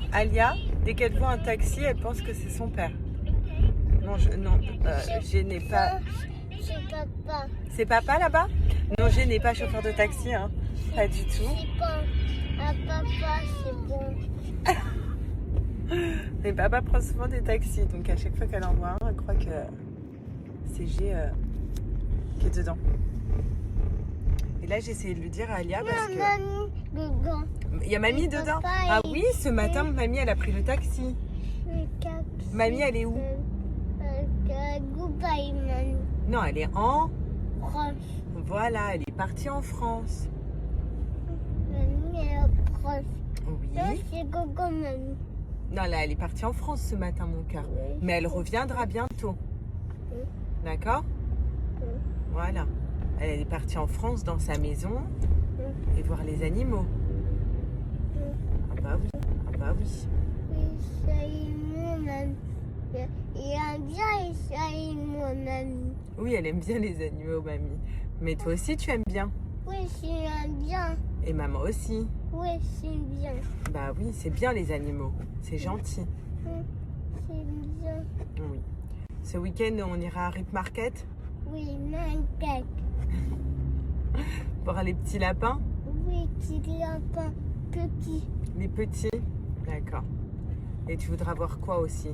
Alors, Alia, dès qu'elle voit un taxi, elle pense que c'est son père. Non, je n'ai pas... C'est papa. C'est papa là-bas? Non, je n'ai pas chauffeur de taxi, hein. Pas du tout. C'est pas un papa, c'est bon. Mais papa prend souvent des taxis, donc à chaque fois qu'elle en voit un, elle croit que c'est G qui est dedans. Et là, j'ai essayé de lui dire à Alia parce que... Mamie, dedans. Il y a mamie Et dedans? papa, Ah il oui, ce matin, mamie, elle a pris le taxi. Le cap. Mamie, elle est où? Goodbye, mamie. Non, elle est en... Proche. Voilà, elle est partie en France. Mamie est proche. Là, Oui. c'est Gogo, mamie. Non, là, elle est partie en France ce matin, mon cœur. Oui. Mais elle reviendra bientôt. Oui. D'accord? Oui. Voilà. Elle est partie en France dans sa maison et voir les animaux. Ah bah oui. Ah bah oui. Les animaux, mamie. Il aime bien les animaux, mamie. Oui, elle aime bien les animaux, mamie. Mais toi aussi, tu aimes bien. Oui, j'aime bien. Et maman aussi. Oui, j'aime bien. Bah oui, c'est bien les animaux. C'est gentil. Oui, j'aime bien. Oui. Ce week-end, on ira à Rip Market Oui, manquette. voir les petits lapins. Oui, petit lapin, petit. Les petits. D'accord. Et tu voudras voir quoi aussi?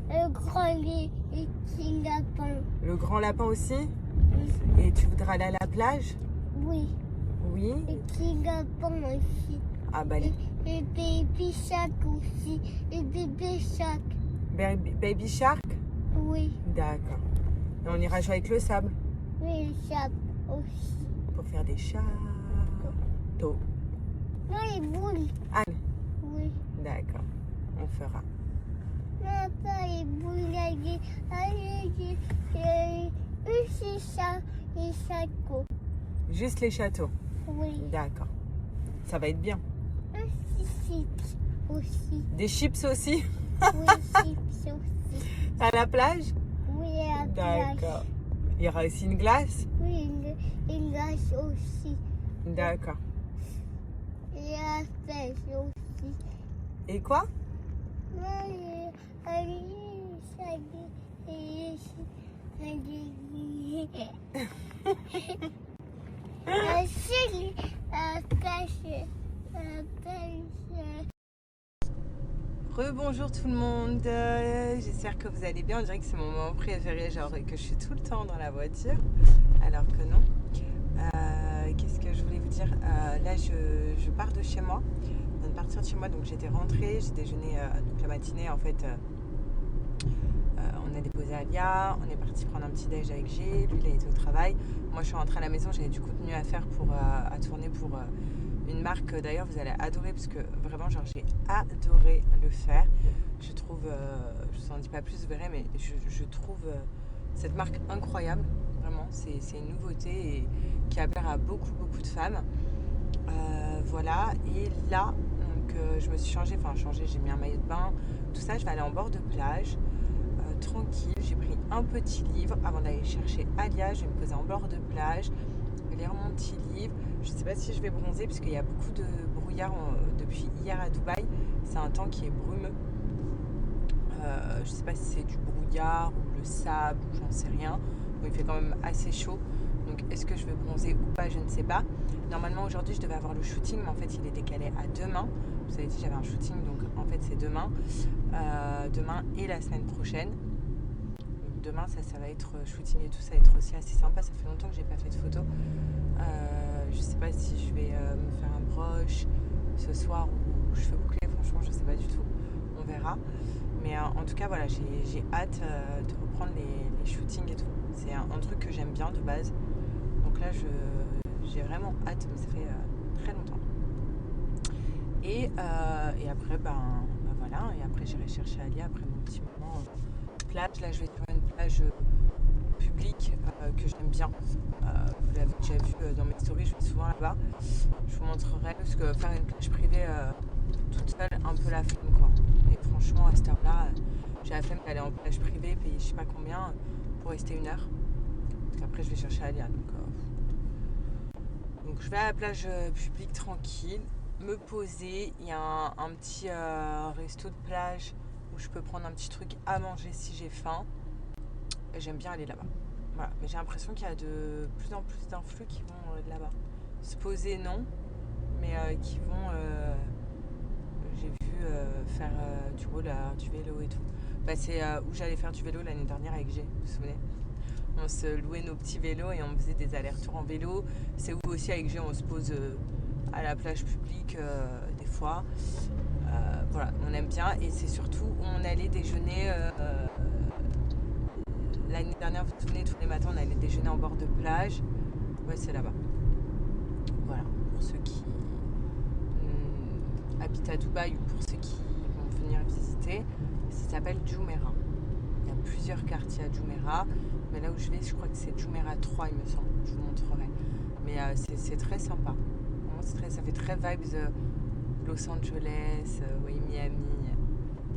Le grand les petits lapins. Le grand lapin aussi? Oui, Et tu voudras aller à la plage? oui. Oui. Les petits lapins aussi. Ah bah les Les baby shark aussi. Les bébés shark. baby shark? Oui, D'accord. Et on ira jouer avec le sable oui, les shark aussi. pour faire des châteaux. Non, les boules. Ah, Oui. d'accord. On fera. Non, pas les boules. C'est ça, les châteaux. Juste les châteaux. Oui. D'accord. Ça va être bien. Chips aussi. Des chips aussi Oui, chips aussi. à la plage? Oui, à la plage. D'accord. Il y aura aussi une glace? Oui, il glace aussi. D'accord. Et la pêche aussi. Et quoi? Rebonjour tout le monde, j'espère que vous allez bien. On dirait que c'est mon moment préféré, genre que je suis tout le temps dans la voiture, alors que non. Qu'est-ce que je voulais vous dire? Là je pars de chez moi, je viens de partir de chez moi, donc j'étais rentrée, j'ai déjeuné donc la matinée en fait. On a déposé Alia, on est parti prendre un petit déj avec G, lui il a été au travail. Moi je suis rentrée à la maison, j'avais du contenu à faire à tourner pour une marque, d'ailleurs vous allez adorer parce que vraiment genre j'ai adoré le faire. Je trouve, je vous en dis pas plus, vous verrez, mais je trouve cette marque incroyable, vraiment c'est une nouveauté et qui a plaire à beaucoup de femmes. Voilà, et là donc je me suis changée, j'ai mis un maillot de bain, tout ça, je vais aller en bord de plage. Tranquille, j'ai pris un petit livre avant d'aller chercher Alia. Je vais me poser en bord de plage, lire mon petit livre. Je ne sais pas si je vais bronzer parce qu'il y a beaucoup de brouillard depuis hier à Dubaï. C'est un temps qui est brumeux. Je ne sais pas si c'est du brouillard ou le sable ou j'en sais rien. Bon, il fait quand même assez chaud. Donc est-ce que je vais bronzer ou pas, je ne sais pas. Normalement aujourd'hui je devais avoir le shooting, mais en fait il est décalé à demain. Je vous avais dit j'avais un shooting, donc en fait c'est demain. Demain et la semaine prochaine. Donc demain ça va être shooting et tout, ça va être aussi assez sympa. Ça fait longtemps que j'ai pas fait de photos. Je sais pas si je vais me faire un broche ce soir ou cheveux bouclés, franchement je sais pas du tout. On verra. Mais en tout cas voilà, j'ai hâte de reprendre les shootings et tout. C'est un truc que j'aime bien de base. Donc là j'ai vraiment hâte, mais ça fait très longtemps. Et après voilà, et après j'irai chercher Alia après mon petit moment plage. Là je vais sur une plage publique que j'aime bien. Vous l'avez déjà vu dans mes stories, je vais souvent là-bas. Je vous montrerai parce que faire une plage privée toute seule, un peu la flemme quoi. Et franchement à cette heure-là, j'ai la flemme d'aller en plage privée, payer je sais pas combien pour rester 1 heure. Parce qu'après je vais chercher Alia. Donc je vais à la plage publique tranquille. me poser. Il y a un petit resto de plage où je peux prendre un petit truc à manger si j'ai faim. Et j'aime bien aller là-bas. Voilà. Mais j'ai l'impression qu'il y a de plus en plus d'influx qui vont là-bas. Se poser, non, mais qui vont... j'ai vu faire du roller, du vélo et tout. Bah, c'est où j'allais faire du vélo l'année dernière avec G, vous vous souvenez? On se louait nos petits vélos et on faisait des allers-retours en vélo. C'est où aussi avec G on se pose à la plage publique des fois. Voilà, on aime bien. Et c'est surtout où on allait déjeuner l'année dernière, vous vous souvenez, tous les matins on allait déjeuner en bord de plage. Ouais, c'est là-bas. Voilà, pour ceux qui habitent à Dubaï ou pour ceux qui vont venir visiter. Ça s'appelle Jumeirah. Il y a plusieurs quartiers à Jumeirah. Mais là où je vais, je crois que c'est Jumeirah 3, il me semble. Je vous montrerai. Mais c'est très sympa. Vraiment, ça fait très vibes Los Angeles, oui, Miami.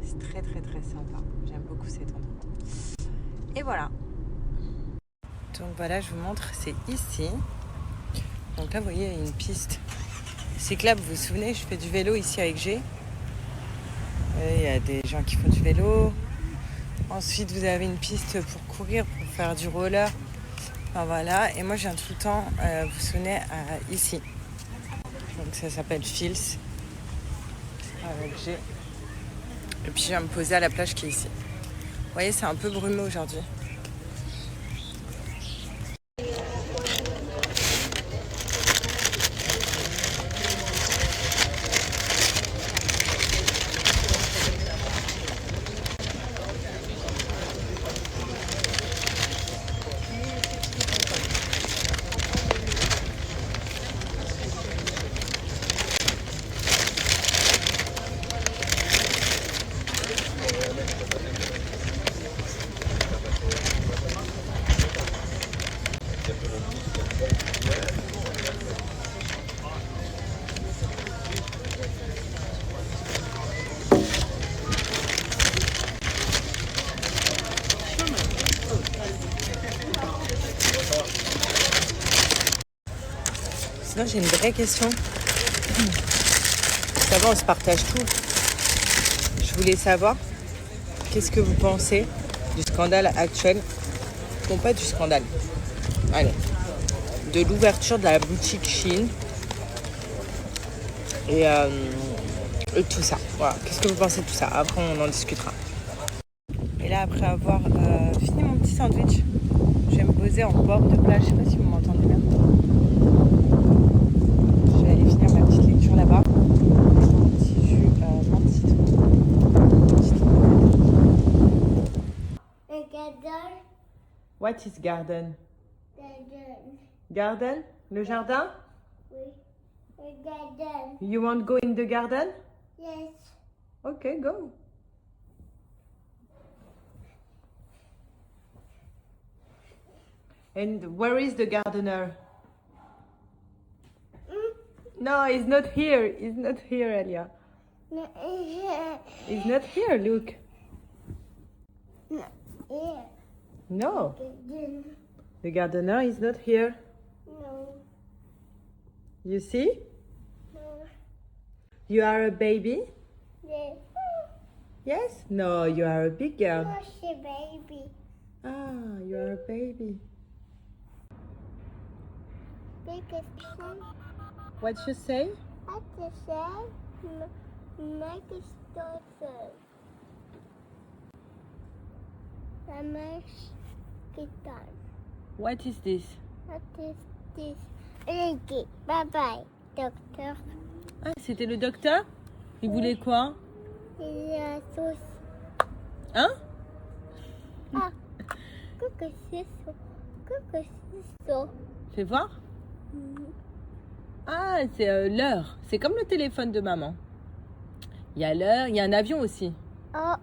C'est très très très sympa. J'aime beaucoup cet endroit. Et voilà. Donc voilà, je vous montre, c'est ici. Donc là, vous voyez, il y a une piste cyclable. Vous vous souvenez, je fais du vélo ici avec G. Il y a des gens qui font du vélo. Ensuite, vous avez une piste pour courir, pour faire du roller. Enfin, voilà. Et moi, je viens tout le temps, vous vous souvenez, ici. Donc ça s'appelle Fils. Avec G. Et puis, je viens me poser à la plage qui est ici. Vous voyez, c'est un peu brumeux aujourd'hui. Sinon, j'ai une vraie question. Ça va, on se partage tout. Je voulais savoir, qu'est-ce que vous pensez du scandale actuel? Non, pas du scandale. Allez. De l'ouverture de la boutique Shein. Et tout ça. Voilà. Qu'est-ce que vous pensez de tout ça? Après, on en discutera. Et là, après avoir fini mon petit sandwich, je vais me poser en bord de plage. Je sais pas si vous m'entendez bien. Je vais aller finir ma petite lecture là-bas. Un petit jus menthe citron. Garden. What is garden? Garden. Garden? Le jardin? Oui. Garden. You want to go in the garden? Yes. Okay, go. And where is the gardener? No, he's not here. He's not here, Elia. He's not here, look. Yeah. No, Garden. the gardener is not here. No. You see? No. You are a baby? Yes. Yes? No, you are a big girl. What's the baby? Ah, you are a baby. Biggest son. What you say? What to say? Make a daughter. I make guitar. What is this? What is this? Okay. Bye bye, doctor. Ah, c'était le docteur? Il voulait quoi? Il y a sauce. Hein? Ah, coucou, c'est ça. Coucou, c'est ça. Fais voir. Ah, c'est l'heure. C'est comme le téléphone de maman. Il y a l'heure, il y a un avion aussi. Oh,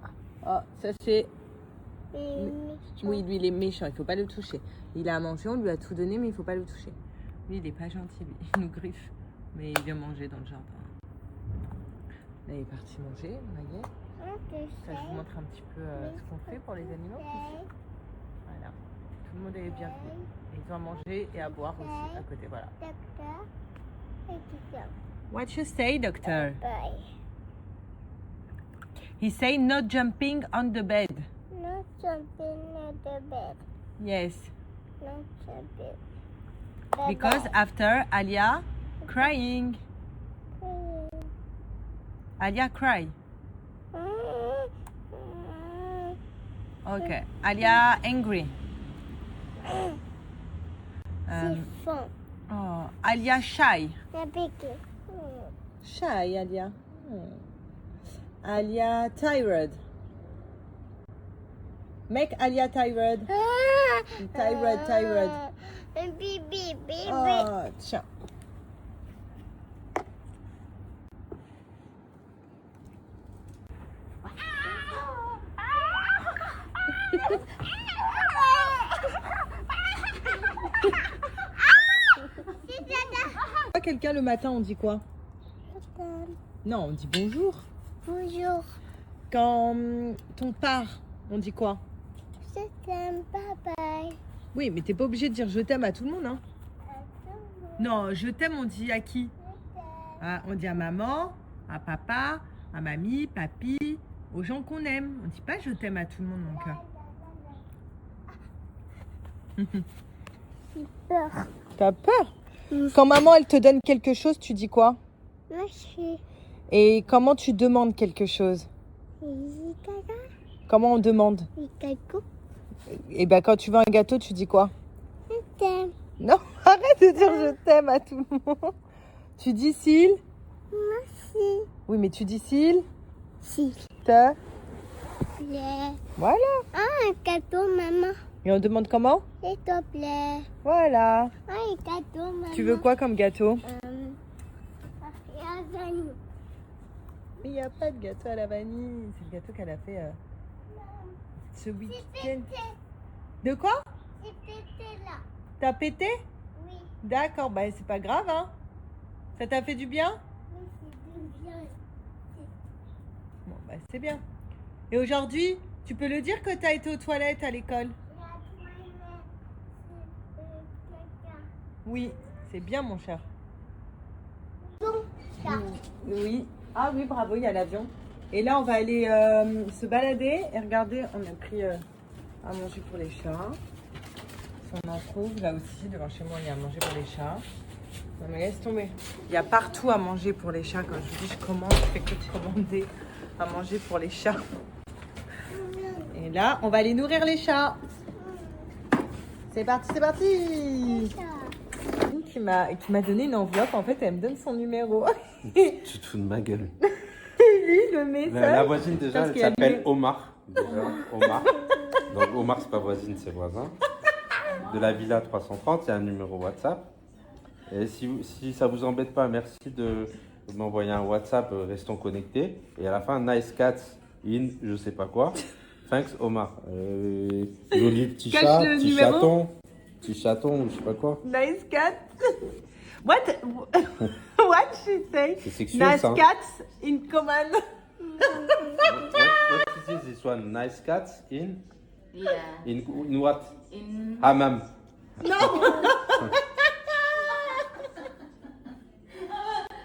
Oh, ça c'est... il est méchant. Oui, lui il est méchant, il faut pas le toucher. Il a à manger, on lui a tout donné, mais il faut pas le toucher. Lui, il est pas gentil, lui. Il nous griffe. Mais il vient manger dans le jardin. Là, il est parti manger, vous voyez. What to Ça, je vous say? montre un petit peu ce qu'on fait pour les animaux. Voilà. Tout le monde est bienvenu. Et ils ont à manger et à boire aussi à côté, voilà. Docteur et guitar. What you say, doctor? Bye. He say not jumping on the bed. Not jumping on the bed. Yes. Not jumping. Because after Alia crying. Alia cry. Okay. Alia angry. Chiffon. Oh, Alia shy. La pique. Shy, Alia. Alia tired. Make Alia tired. Tired. Baby. Oh, tiens. Quelqu'un le matin, on dit quoi? Non, on dit bonjour. Bonjour. Quand on part, on dit quoi? Je t'aime, bye bye. Oui, mais t'es pas obligé de dire je t'aime à tout le monde, hein? Non, je t'aime, on dit à qui? Ah, on dit à maman, à papa, à mamie, papy, aux gens qu'on aime. On dit pas je t'aime à tout le monde, mon cœur. J'ai peur. T'as peur? Quand maman, elle te donne quelque chose, tu dis quoi? Merci. Et comment tu demandes quelque chose? Comment on demande? Et ben quand tu veux un gâteau, tu dis quoi? Je t'aime. Non, arrête de dire je t'aime à tout le monde. Tu dis s'il? Merci. Oui, mais tu dis s'il S'il te plaît. Voilà. Ah, un gâteau, maman. Et on demande comment? S'il te plaît. Voilà. Ah, un gâteau, maman. Tu veux quoi comme gâteau? La vanille. Il n'y a pas de gâteau à la vanille. C'est le gâteau qu'elle a fait ce week-end. De quoi? C'était là. T'as pété? Oui. D'accord, bah c'est pas grave, hein. Ça t'a fait du bien? Oui, c'est bien. Bon, bah c'est bien. Et aujourd'hui, tu peux le dire que t'as été aux toilettes à l'école? Oui, c'est bien, mon cher. Oui. Ah oui, bravo, il y a l'avion. Et là, on va aller se balader et regarder. On a pris à manger pour les chats. Si on en trouve, là aussi, devant chez moi, il y a à manger pour les chats. Non mais laisse tomber. Il y a partout à manger pour les chats. Quand je vous dis, je commande, je fais que de commander à manger pour les chats. Et là, on va aller nourrir les chats. C'est parti, c'est parti. Qui m'a donné une enveloppe. En fait, elle me donne son numéro. Tu te fous de ma gueule. Lui, le message. La voisine, déjà, Parce elle qu'il y a s'appelle lui. Omar. Déjà, Omar. Donc, Omar, c'est pas voisine, c'est voisin. De la Villa 330, il y a un numéro WhatsApp. Et si ça vous embête pas, merci de m'envoyer un WhatsApp, restons connectés. Et à la fin, nice cats in je sais pas quoi. Thanks, Omar. Joli petit Cache chat, le petit numéro. chaton. Petit chaton, ou je sais pas quoi. Nice cat. What she say? C'est sexuel, Nice ça. cats in common. What is this one? Nice cats in? Yeah. In what? In Hammam. what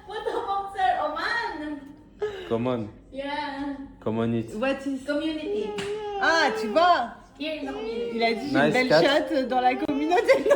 about Sir Oman? Come on. Yeah. Come on it. What is... Community. Ah, tu vois, Here in the community. il a dit j'ai Nice une belle cat. chatte dans la communauté.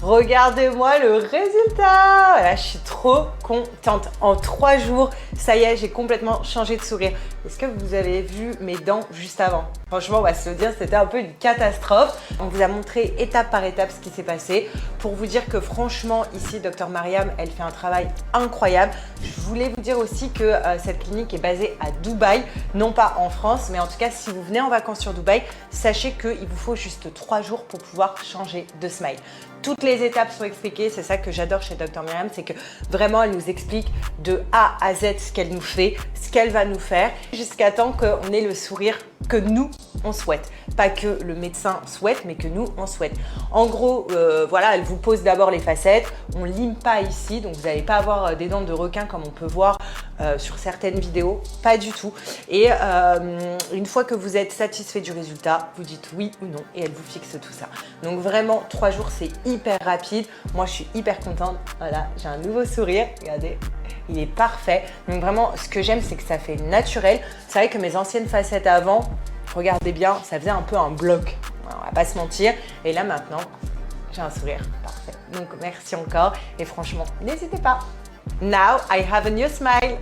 Regardez-moi le résultat. Là, je suis trop contente. En 3 jours, ça y est, j'ai complètement changé de sourire. Est-ce que vous avez vu mes dents juste avant? Franchement, on va se le dire, c'était un peu une catastrophe. On vous a montré étape par étape ce qui s'est passé pour vous dire que franchement, ici, Dr Mariam, elle fait un travail incroyable. Je voulais vous dire aussi que cette clinique est basée à Dubaï, non pas en France, mais en tout cas, si vous venez en vacances sur Dubaï, sachez qu'il vous faut juste 3 jours pour pouvoir changer de smile. Toutes les étapes sont expliquées, c'est ça que j'adore chez Dr Myriam, c'est que vraiment elle nous explique de A à Z ce qu'elle nous fait, ce qu'elle va nous faire, jusqu'à temps qu'on ait le sourire que nous, on souhaite. Pas que le médecin souhaite, mais que nous, on souhaite. En gros, voilà, elle vous pose d'abord les facettes. On lime pas ici, donc vous n'allez pas avoir des dents de requin comme on peut voir sur certaines vidéos. Pas du tout. Et une fois que vous êtes satisfait du résultat, vous dites oui ou non et elle vous fixe tout ça. Donc vraiment, 3 jours, c'est hyper rapide. Moi, je suis hyper contente. Voilà, j'ai un nouveau sourire. Regardez. Il est parfait. Donc vraiment, ce que j'aime, c'est que ça fait naturel. C'est vrai que mes anciennes facettes avant, regardez bien, ça faisait un peu un bloc. On va pas se mentir. Et là, maintenant, j'ai un sourire parfait. Donc, merci encore. Et franchement, n'hésitez pas. Now, I have a new smile.